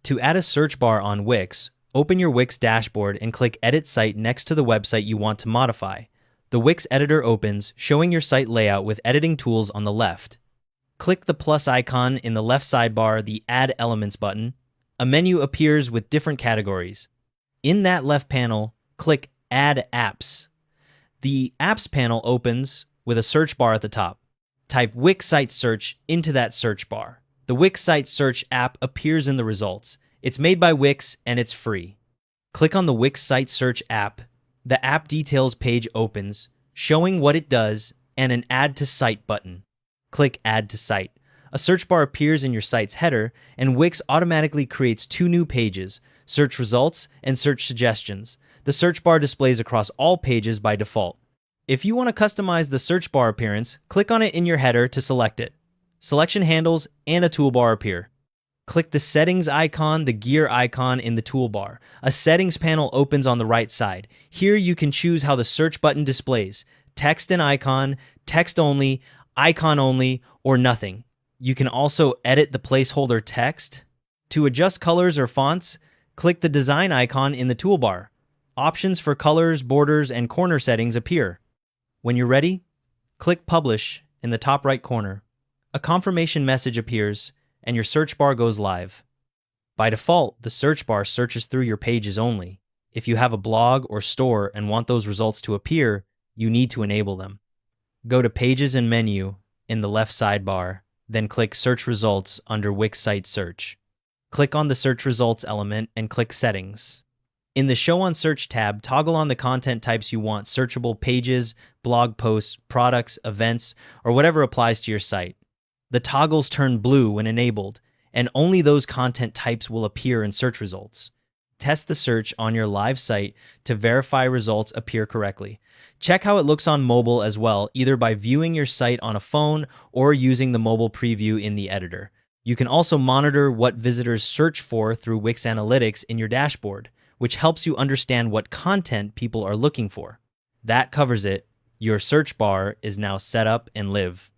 To add a search bar on Wix, open your Wix dashboard and click Edit Site next to the website you want to modify. The Wix editor opens, showing your site layout with editing tools on the left. Click the plus icon in the left sidebar, the Add Elements button. A menu appears with different categories. In that left panel, click Add Apps. The Apps panel opens with a search bar at the top. Type Wix Site Search into that search bar. The Wix Site Search app appears in the results. It's made by Wix and it's free. Click on the Wix Site Search app. The app details page opens, showing what it does and an Add to Site button. Click Add to Site. A search bar appears in your site's header, and Wix automatically creates two new pages, Search Results and Search Suggestions. The search bar displays across all pages by default. If you want to customize the search bar appearance, click on it in your header to select it. Selection handles and a toolbar appear. Click the Settings icon, the gear icon in the toolbar. A Settings panel opens on the right side. Here you can choose how the search button displays: text and icon, text only, icon only, or nothing. You can also edit the placeholder text. To adjust colors or fonts, click the Design icon in the toolbar. Options for colors, borders, and corner settings appear. When you're ready, click Publish in the top right corner. A confirmation message appears, and your search bar goes live. By default, the search bar searches through your pages only. If you have a blog or store and want those results to appear, you need to enable them. Go to Pages and Menu in the left sidebar, then click Search Results under Wix Site Search. Click on the Search Results element and click Settings. In the Show on Search tab, toggle on the content types you want: searchable pages, blog posts, products, events, or whatever applies to your site. The toggles turn blue when enabled, and only those content types will appear in search results. Test the search on your live site to verify results appear correctly. Check how it looks on mobile as well, either by viewing your site on a phone or using the mobile preview in the editor. You can also monitor what visitors search for through Wix Analytics in your dashboard, which helps you understand what content people are looking for. That covers it. Your search bar is now set up and live.